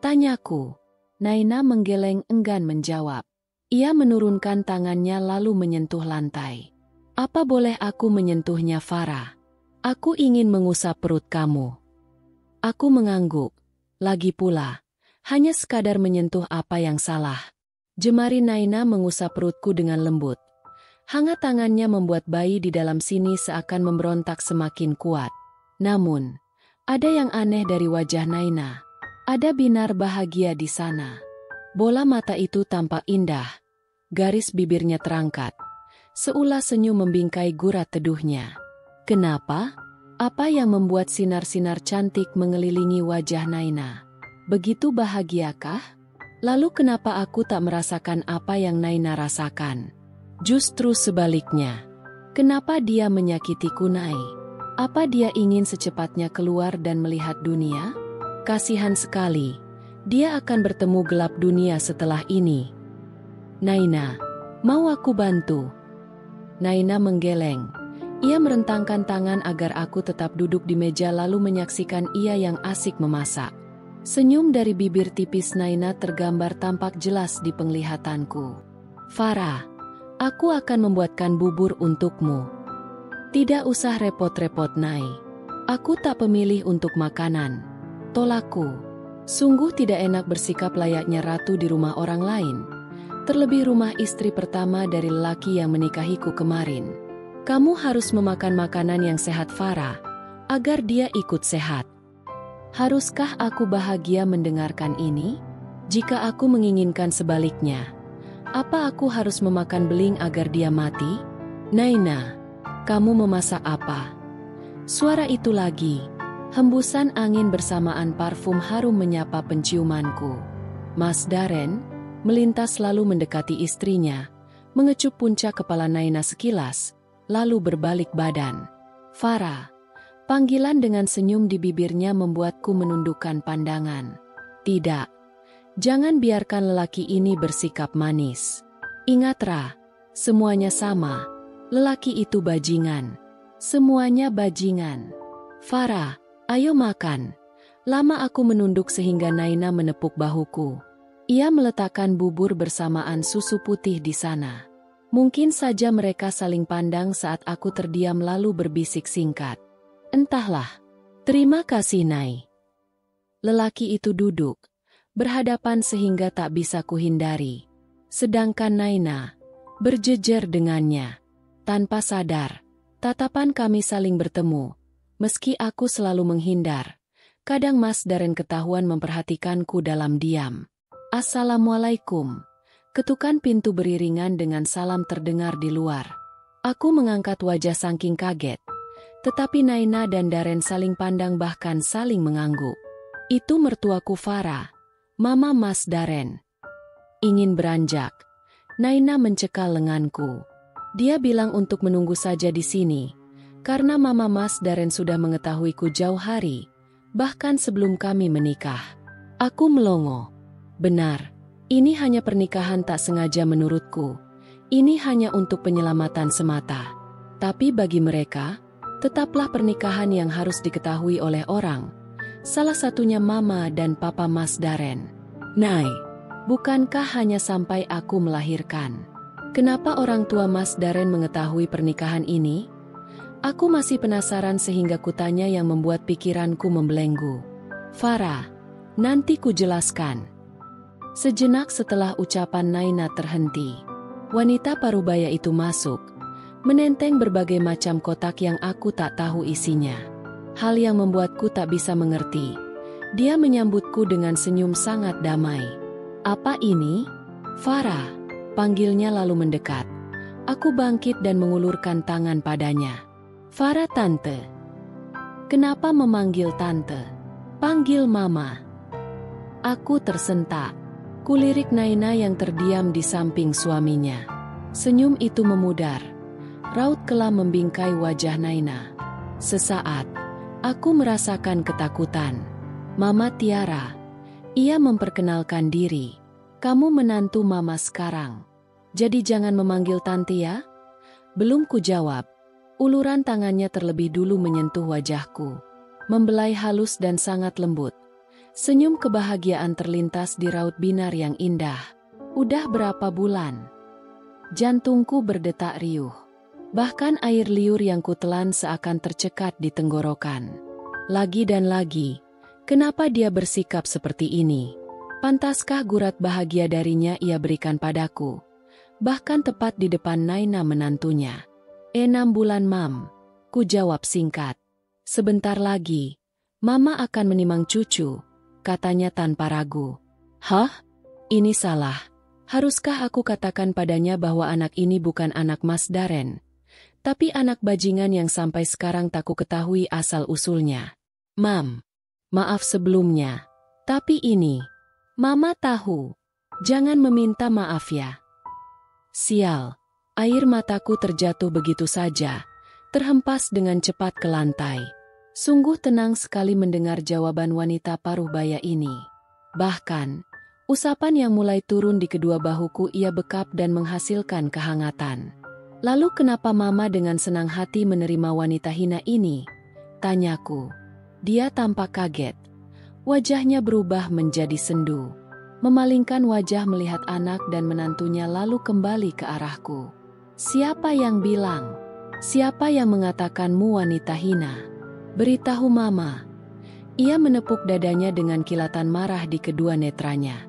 Tanyaku. Naina menggeleng enggan menjawab. Ia menurunkan tangannya lalu menyentuh lantai. Apa boleh aku menyentuhnya, Farah? Aku ingin mengusap perut kamu. Aku mengangguk. Lagi pula, hanya sekadar menyentuh apa yang salah. Jemari Naina mengusap perutku dengan lembut. Hangat tangannya membuat bayi di dalam sini seakan memberontak semakin kuat. Namun, ada yang aneh dari wajah Naina. Ada binar bahagia di sana. Bola mata itu tampak indah. Garis bibirnya terangkat. Seulas senyum membingkai gurat teduhnya. Kenapa? Apa yang membuat sinar-sinar cantik mengelilingi wajah Naina? Begitu bahagiakah? Lalu kenapa aku tak merasakan apa yang Naina rasakan? Justru sebaliknya. Kenapa dia menyakitiku, Nai? Apa dia ingin secepatnya keluar dan melihat dunia? Kasihan sekali. Dia akan bertemu gelap dunia setelah ini. Naina, mau aku bantu? Naina menggeleng. Ia merentangkan tangan agar aku tetap duduk di meja lalu menyaksikan ia yang asik memasak. Senyum dari bibir tipis Naina tergambar tampak jelas di penglihatanku. Farah, aku akan membuatkan bubur untukmu. Tidak usah repot-repot, Nai. Aku tak pemilih untuk makanan. Tolakku. Sungguh tidak enak bersikap layaknya ratu di rumah orang lain. Terlebih rumah istri pertama dari lelaki yang menikahiku kemarin. Kamu harus memakan makanan yang sehat, Farah, agar dia ikut sehat. Haruskah aku bahagia mendengarkan ini? Jika aku menginginkan sebaliknya, apa aku harus memakan beling agar dia mati? Naina, kamu memasak apa? Suara itu lagi. Hembusan angin bersamaan parfum harum menyapa penciumanku. Mas Darren melintas lalu mendekati istrinya, mengecup puncak kepala Naina sekilas, lalu berbalik badan. Farah, panggilan dengan senyum di bibirnya membuatku menundukkan pandangan. Tidak, jangan biarkan lelaki ini bersikap manis. Ingat, Ra, semuanya sama. Lelaki itu bajingan. Semuanya bajingan. Farah, ayo makan. Lama aku menunduk sehingga Naina menepuk bahuku. Ia meletakkan bubur bersamaan susu putih di sana. Mungkin saja mereka saling pandang saat aku terdiam lalu berbisik singkat. Entahlah. Terima kasih, Nai. Lelaki itu duduk, berhadapan sehingga tak bisa kuhindari. Sedangkan Naina berjejer dengannya. Tanpa sadar, tatapan kami saling bertemu. Meski aku selalu menghindar, kadang Mas Darren ketahuan memperhatikanku dalam diam. Assalamualaikum. Ketukan pintu beriringan dengan salam terdengar di luar. Aku mengangkat wajah saking kaget. Tetapi Naina dan Darren saling pandang bahkan saling mengangguk. Itu mertuaku Farah, Mama Mas Darren. Ingin beranjak. Naina mencekal lenganku. Dia bilang untuk menunggu saja di sini. Karena Mama Mas Darren sudah mengetahuiku jauh hari. Bahkan sebelum kami menikah. Aku melongo. Benar. Ini hanya pernikahan tak sengaja menurutku. Ini hanya untuk penyelamatan semata. Tapi bagi mereka, tetaplah pernikahan yang harus diketahui oleh orang. Salah satunya Mama dan Papa Mas Darren. Nai, bukankah hanya sampai aku melahirkan? Kenapa orang tua Mas Darren mengetahui pernikahan ini? Aku masih penasaran sehingga kutanya yang membuat pikiranku membelenggu. Farah, nanti ku jelaskan. Sejenak setelah ucapan Naina terhenti, wanita parubaya itu masuk, menenteng berbagai macam kotak yang aku tak tahu isinya. Hal yang membuatku tak bisa mengerti. Dia menyambutku dengan senyum sangat damai. Apa ini? Farah, panggilnya lalu mendekat. Aku bangkit dan mengulurkan tangan padanya. Farah, tante. Kenapa memanggil tante? Panggil Mama. Aku tersentak. Kulirik Naina yang terdiam di samping suaminya. Senyum itu memudar. Raut kelam membingkai wajah Naina. Sesaat, aku merasakan ketakutan. Mama Tiara. Ia memperkenalkan diri. Kamu menantu Mama sekarang. Jadi jangan memanggil tante ya? Belum ku jawab. Uluran tangannya terlebih dulu menyentuh wajahku. Membelai halus dan sangat lembut. Senyum kebahagiaan terlintas di raut binar yang indah. Udah berapa bulan? Jantungku berdetak riuh. Bahkan air liur yang kutelan seakan tercekat di tenggorokan. Lagi dan lagi, kenapa dia bersikap seperti ini? Pantaskah gurat bahagia darinya ia berikan padaku? Bahkan tepat di depan Naina menantunya. 6 bulan, Mam. Ku jawab singkat. Sebentar lagi, Mama akan menimang cucu, katanya tanpa ragu. Hah? Ini salah. Haruskah aku katakan padanya bahwa anak ini bukan anak Mas Daren, tapi anak bajingan yang sampai sekarang tak ku ketahui asal-usulnya? Mam, maaf sebelumnya, tapi ini, Mama tahu. Jangan meminta maaf ya. Sial, air mataku terjatuh begitu saja, terhempas dengan cepat ke lantai. Sungguh tenang sekali mendengar jawaban wanita paruh baya ini. Bahkan, usapan yang mulai turun di kedua bahuku ia bekap dan menghasilkan kehangatan. Lalu kenapa Mama dengan senang hati menerima wanita hina ini? Tanyaku. Dia tampak kaget. Wajahnya berubah menjadi sendu. Memalingkan wajah melihat anak dan menantunya lalu kembali ke arahku. Siapa yang bilang? Siapa yang mengatakanmu wanita hina? Beritahu Mama. Ia menepuk dadanya dengan kilatan marah di kedua netranya.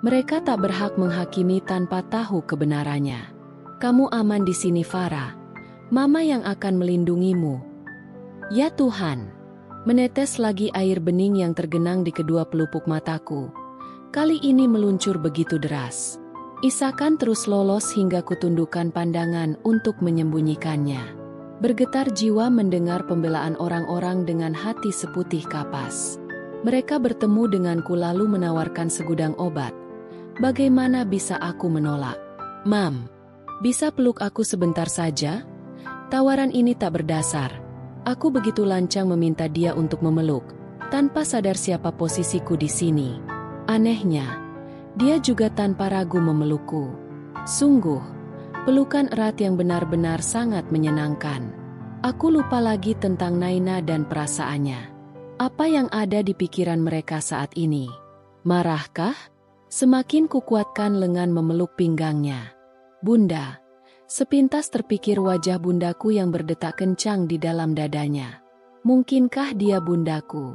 Mereka tak berhak menghakimi tanpa tahu kebenarannya. Kamu aman di sini, Farah. Mama yang akan melindungimu. Ya Tuhan. Menetes lagi air bening yang tergenang di kedua pelupuk mataku. Kali ini meluncur begitu deras. Isakan terus lolos hingga kutundukkan pandangan untuk menyembunyikannya. Bergetar jiwa mendengar pembelaan orang-orang dengan hati seputih kapas. Mereka bertemu denganku lalu menawarkan segudang obat. Bagaimana bisa aku menolak? Mam, bisa peluk aku sebentar saja? Tawaran ini tak berdasar. Aku begitu lancang meminta dia untuk memeluk, tanpa sadar siapa posisiku di sini. Anehnya, dia juga tanpa ragu memelukku. Sungguh, pelukan erat yang benar-benar sangat menyenangkan. Aku lupa lagi tentang Naina dan perasaannya. Apa yang ada di pikiran mereka saat ini? Marahkah? Semakin kukuatkan lengan memeluk pinggangnya. Bunda, sepintas terpikir wajah bundaku yang berdetak kencang di dalam dadanya. Mungkinkah dia bundaku?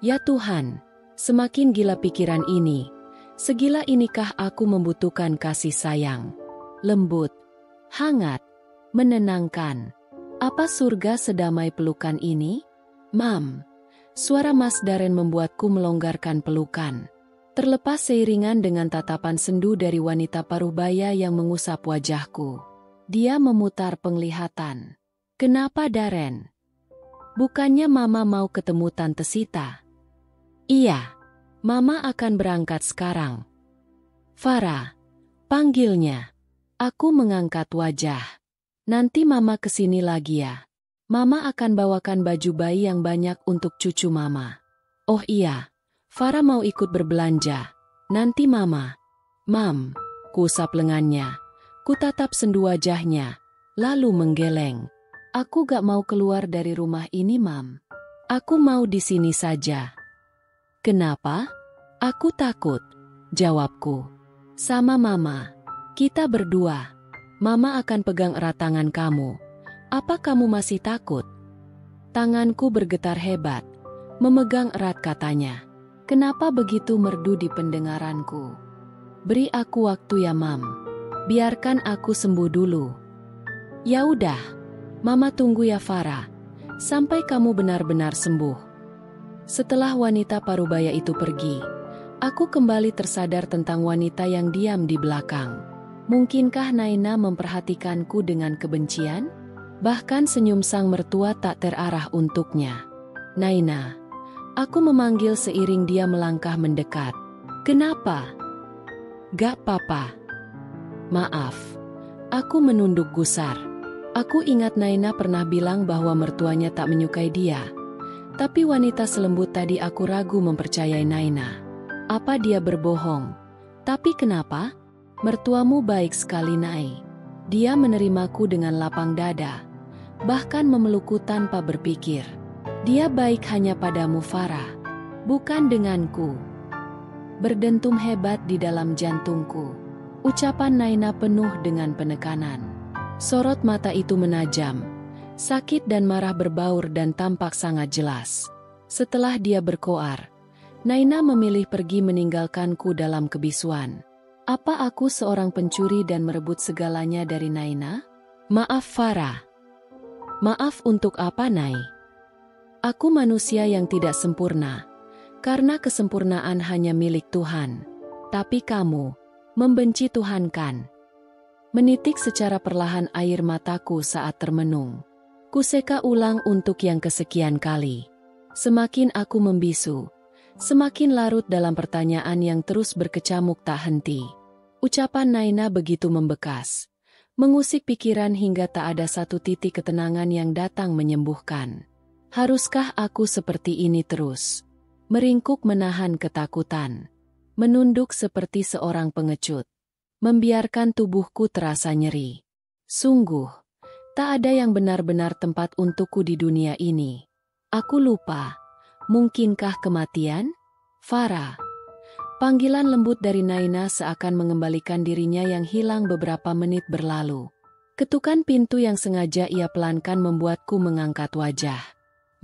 Ya Tuhan, semakin gila pikiran ini. Segila inikah aku membutuhkan kasih sayang? Lembut, hangat, menenangkan. Apa surga sedamai pelukan ini? Mam, suara Mas Daren membuatku melonggarkan pelukan. Terlepas seiringan dengan tatapan sendu dari wanita paruhbaya yang mengusap wajahku. Dia memutar penglihatan. Kenapa Daren? Bukannya Mama mau ketemu Tante Sita? Iya, Mama akan berangkat sekarang. Farah, panggilnya. Aku mengangkat wajah. Nanti Mama kesini lagi ya. Mama akan bawakan baju bayi yang banyak untuk cucu Mama. Oh iya. Farah mau ikut berbelanja. Nanti Mama. Mam, kuusap lengannya. Kutatap sendu wajahnya. Lalu menggeleng. Aku gak mau keluar dari rumah ini, Mam. Aku mau di sini saja. Kenapa? Aku takut. Jawabku. Sama Mama. Kita berdua. Mama akan pegang erat tangan kamu. Apa kamu masih takut? Tanganku bergetar hebat. Memegang erat katanya. Kenapa begitu merdu di pendengaranku? Beri aku waktu ya, Mam. Biarkan aku sembuh dulu. Ya udah, Mama tunggu ya Farah. Sampai kamu benar-benar sembuh. Setelah wanita parubaya itu pergi, aku kembali tersadar tentang wanita yang diam di belakang. Mungkinkah Naina memperhatikanku dengan kebencian? Bahkan senyum sang mertua tak terarah untuknya. Naina. Aku memanggil seiring dia melangkah mendekat. Kenapa? Gak apa-apa. Maaf. Aku menunduk gusar. Aku ingat Naina pernah bilang bahwa mertuanya tak menyukai dia. Tapi wanita selembut tadi aku ragu mempercayai Naina. Apa dia berbohong? Tapi kenapa? Mertuamu baik sekali, Nai. Dia menerimaku dengan lapang dada. Bahkan memelukku tanpa berpikir. Dia baik hanya padamu, Farah. Bukan denganku. Berdentum hebat di dalam jantungku. Ucapan Naina penuh dengan penekanan. Sorot mata itu menajam. Sakit dan marah berbaur dan tampak sangat jelas. Setelah dia berkoar, Naina memilih pergi meninggalkanku dalam kebisuan. Apa aku seorang pencuri dan merebut segalanya dari Naina? Maaf Farah. Maaf untuk apa Nai? Aku manusia yang tidak sempurna. Karena kesempurnaan hanya milik Tuhan. Tapi kamu membenci Tuhan kan? Menitik secara perlahan air mataku saat termenung. Kuseka ulang untuk yang kesekian kali. Semakin aku membisu, semakin larut dalam pertanyaan yang terus berkecamuk tak henti. Ucapan Naina begitu membekas, mengusik pikiran hingga tak ada satu titik ketenangan yang datang menyembuhkan. Haruskah aku seperti ini terus? Meringkuk menahan ketakutan, menunduk seperti seorang pengecut, membiarkan tubuhku terasa nyeri. Sungguh, tak ada yang benar-benar tempat untukku di dunia ini. Aku lupa. Mungkinkah kematian? Farah. Panggilan lembut dari Naina seakan mengembalikan dirinya yang hilang beberapa menit berlalu. Ketukan pintu yang sengaja ia pelankan membuatku mengangkat wajah.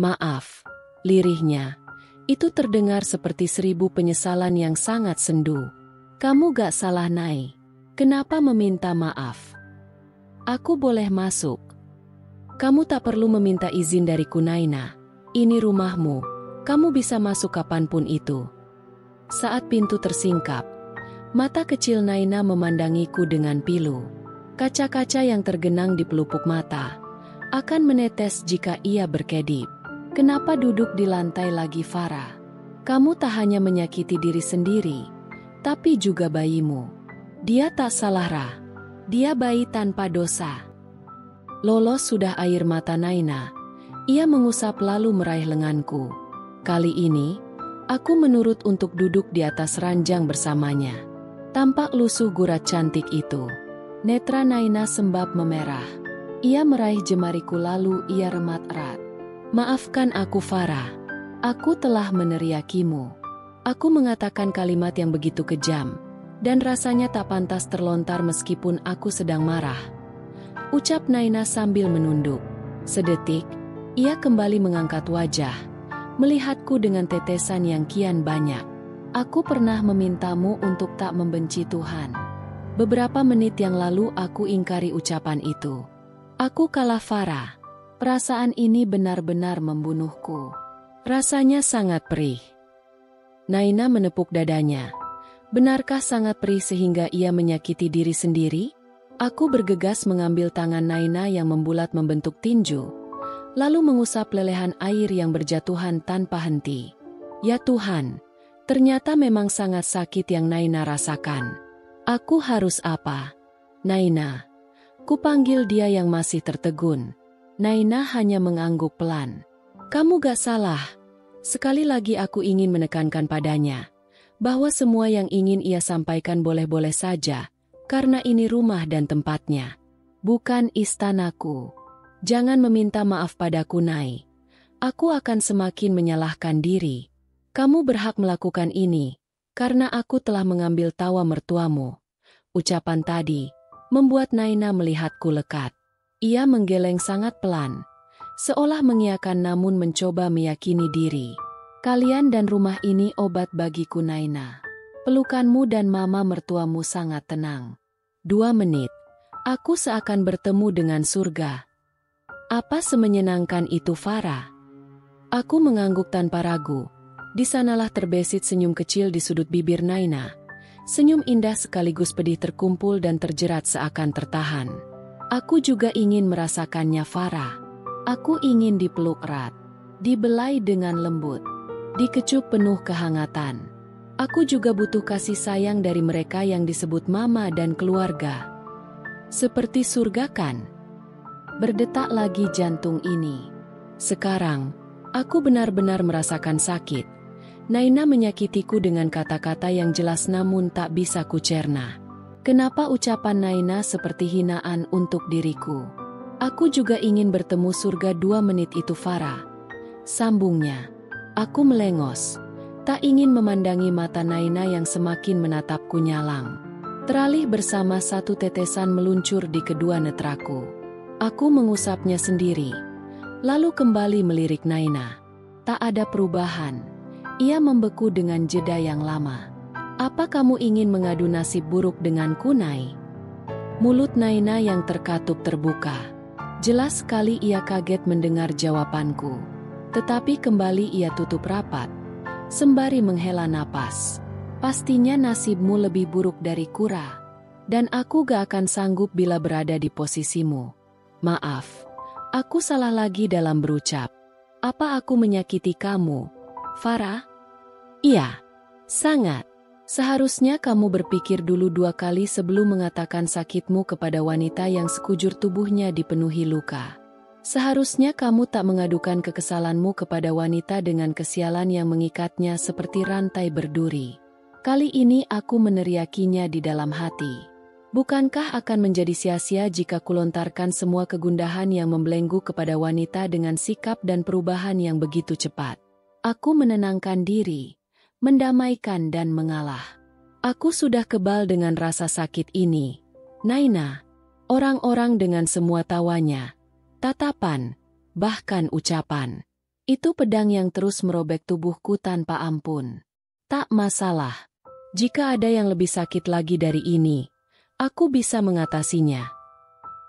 Maaf, lirihnya. Itu terdengar seperti 1000 penyesalan yang sangat sendu. Kamu gak salah Nai. Kenapa meminta maaf? Aku boleh masuk. Kamu tak perlu meminta izin dariku Naina. Ini rumahmu. Kamu bisa masuk kapanpun itu. Saat pintu tersingkap, mata kecil Naina memandangiku dengan pilu. Kaca-kaca yang tergenang di pelupuk mata akan menetes jika ia berkedip. Kenapa duduk di lantai lagi Farah? Kamu tak hanya menyakiti diri sendiri, tapi juga bayimu. Dia tak salah Ra. Dia bayi tanpa dosa. Lolos sudah air mata Naina. Ia mengusap lalu meraih lenganku. Kali ini, aku menurut untuk duduk di atas ranjang bersamanya. Tampak lusuh gurat cantik itu. Netra Naina sembab memerah. Ia meraih jemariku lalu ia remat erat. Maafkan aku Farah. Aku telah meneriakimu. Aku mengatakan kalimat yang begitu kejam. Dan rasanya tak pantas terlontar meskipun aku sedang marah. Ucap Naina sambil menunduk. Sedetik, ia kembali mengangkat wajah, melihatku dengan tetesan yang kian banyak. Aku pernah memintamu untuk tak membenci Tuhan. Beberapa menit yang lalu aku ingkari ucapan itu. Aku kalah Farah. Perasaan ini benar-benar membunuhku. Rasanya sangat perih. Naina menepuk dadanya. Benarkah sangat perih sehingga ia menyakiti diri sendiri? Aku bergegas mengambil tangan Naina yang membulat membentuk tinju, lalu mengusap lelehan air yang berjatuhan tanpa henti. Ya Tuhan, ternyata memang sangat sakit yang Naina rasakan. Aku harus apa? Naina. Kupanggil dia yang masih tertegun. Naina hanya mengangguk pelan. Kamu gak salah. Sekali lagi aku ingin menekankan padanya bahwa semua yang ingin ia sampaikan boleh-boleh saja, karena ini rumah dan tempatnya, bukan istanaku. Jangan meminta maaf padaku Nai. Aku akan semakin menyalahkan diri. Kamu berhak melakukan ini, karena aku telah mengambil tawa mertuamu. Ucapan tadi membuat Naina melihatku lekat. Ia menggeleng sangat pelan, seolah mengiyakan namun mencoba meyakini diri. Kalian dan rumah ini obat bagiku Naina. Pelukanmu dan mama mertuamu sangat tenang. 2 menit. Aku seakan bertemu dengan surga. Apa semenyenangkan itu Farah? Aku mengangguk tanpa ragu. Di sanalah terbesit senyum kecil di sudut bibir Naina. Senyum indah sekaligus pedih terkumpul dan terjerat seakan tertahan. Aku juga ingin merasakannya Farah. Aku ingin dipeluk erat, dibelai dengan lembut, dikecup penuh kehangatan. Aku juga butuh kasih sayang dari mereka yang disebut mama dan keluarga. Seperti surga kan? Berdetak lagi jantung ini. Sekarang, aku benar-benar merasakan sakit. Naina menyakitiku dengan kata-kata yang jelas namun tak bisa kucerna. Kenapa ucapan Naina seperti hinaan untuk diriku? Aku juga ingin bertemu surga 2 menit itu Farah. Sambungnya. Aku melengos, tak ingin memandangi mata Naina yang semakin menatapku nyalang. Teralih bersama satu tetesan meluncur di kedua netraku. Aku mengusapnya sendiri, lalu kembali melirik Naina. Tak ada perubahan. Ia membeku dengan jeda yang lama. Apa kamu ingin mengadu nasib buruk denganku, Nai? Mulut Naina yang terkatup terbuka. Jelas sekali ia kaget mendengar jawabanku. Tetapi kembali ia tutup rapat, sembari menghela napas. Pastinya nasibmu lebih buruk dari Kura. Dan aku gak akan sanggup bila berada di posisimu. Maaf, aku salah lagi dalam berucap. Apa aku menyakiti kamu, Farah? Iya, sangat. Seharusnya kamu berpikir dulu 2 kali sebelum mengatakan sakitmu kepada wanita yang sekujur tubuhnya dipenuhi luka. Seharusnya kamu tak mengadukan kekesalanmu kepada wanita dengan kesialan yang mengikatnya seperti rantai berduri. Kali ini aku meneriakinya di dalam hati. Bukankah akan menjadi sia-sia jika kulontarkan semua kegundahan yang membelenggu kepada wanita dengan sikap dan perubahan yang begitu cepat? Aku menenangkan diri, mendamaikan dan mengalah. Aku sudah kebal dengan rasa sakit ini. Naina, orang-orang dengan semua tawanya, tatapan, bahkan ucapan. Itu pedang yang terus merobek tubuhku tanpa ampun. Tak masalah. Jika ada yang lebih sakit lagi dari ini, aku bisa mengatasinya.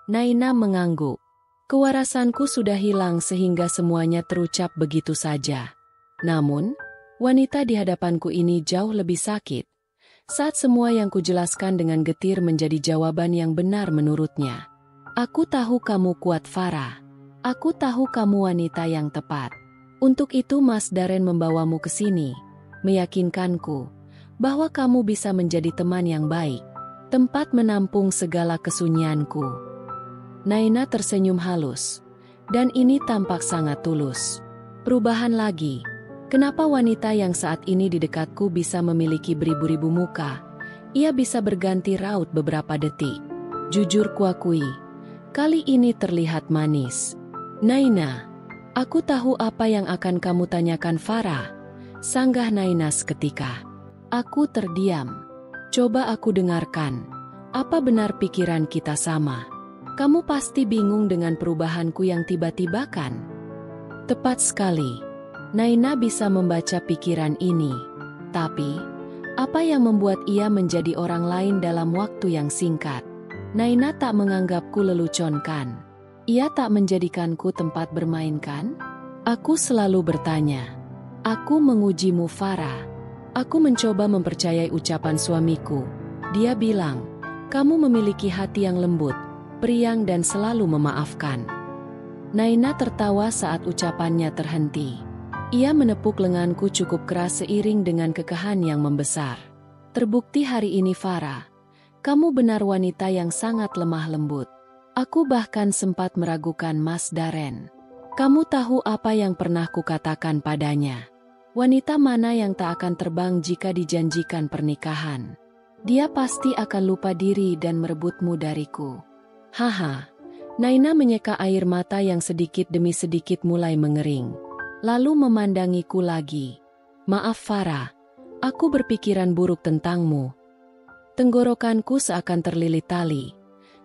Naina mengangguk. Kewarasanku sudah hilang sehingga semuanya terucap begitu saja. Namun, wanita di hadapanku ini jauh lebih sakit. Saat semua yang kujelaskan dengan getir menjadi jawaban yang benar menurutnya. Aku tahu kamu kuat, Farah. Aku tahu kamu wanita yang tepat. Untuk itu Mas Daren membawamu ke sini, meyakinkanku bahwa kamu bisa menjadi teman yang baik, tempat menampung segala kesunyianku. Naina tersenyum halus, dan ini tampak sangat tulus. Perubahan lagi. Kenapa wanita yang saat ini di dekatku bisa memiliki beribu-ribu muka? Ia bisa berganti raut beberapa detik. Jujur kuakui, kali ini terlihat manis. Naina, aku tahu apa yang akan kamu tanyakan, Farah. Sanggah Naina seketika. Aku terdiam. Coba aku dengarkan. Apa benar pikiran kita sama? Kamu pasti bingung dengan perubahanku yang tiba-tiba kan? Tepat sekali. Naina bisa membaca pikiran ini. Tapi, apa yang membuat ia menjadi orang lain dalam waktu yang singkat? Naina tak menganggapku lelucon kan? Ia tak menjadikanku tempat bermain kan? Aku selalu bertanya. Aku mengujimu, Farah. Aku mencoba mempercayai ucapan suamiku. Dia bilang, kamu memiliki hati yang lembut, periang dan selalu memaafkan. Naina tertawa saat ucapannya terhenti. Ia menepuk lenganku cukup keras seiring dengan kekahan yang membesar. Terbukti hari ini, Farah. Kamu benar wanita yang sangat lemah lembut. Aku bahkan sempat meragukan Mas Daren. Kamu tahu apa yang pernah kukatakan padanya? Wanita mana yang tak akan terbang jika dijanjikan pernikahan? Dia pasti akan lupa diri dan merebutmu dariku. Haha. Naina menyeka air mata yang sedikit demi sedikit mulai mengering. Lalu memandangiku lagi. Maaf, Farah. Aku berpikiran buruk tentangmu. Tenggorokanku seakan terlilit tali.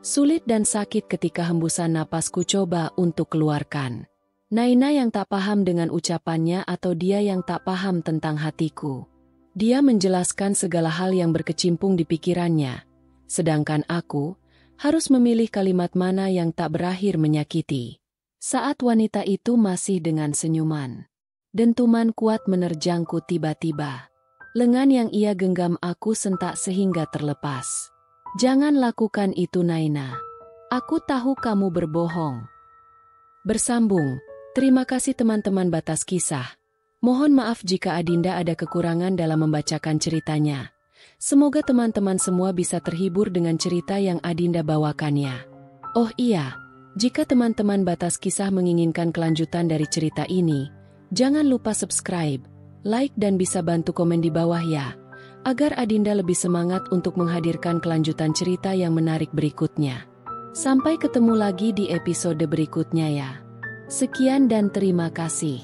Sulit dan sakit ketika hembusan napasku coba untuk keluarkan. Naina yang tak paham dengan ucapannya atau dia yang tak paham tentang hatiku. Dia menjelaskan segala hal yang berkecimpung di pikirannya. Sedangkan aku harus memilih kalimat mana yang tak berakhir menyakiti. Saat wanita itu masih dengan senyuman. Dentuman kuat menerjangku tiba-tiba. Lengan yang ia genggam aku sentak sehingga terlepas. Jangan lakukan itu, Naina. Aku tahu kamu berbohong. Bersambung. Terima kasih teman-teman Batas Kisah. Mohon maaf jika Adinda ada kekurangan dalam membacakan ceritanya. Semoga teman-teman semua bisa terhibur dengan cerita yang Adinda bawakannya. Oh iya, jika teman-teman Batas Kisah menginginkan kelanjutan dari cerita ini, jangan lupa subscribe, like dan bisa bantu komen di bawah ya, agar Adinda lebih semangat untuk menghadirkan kelanjutan cerita yang menarik berikutnya. Sampai ketemu lagi di episode berikutnya ya. Sekian dan terima kasih.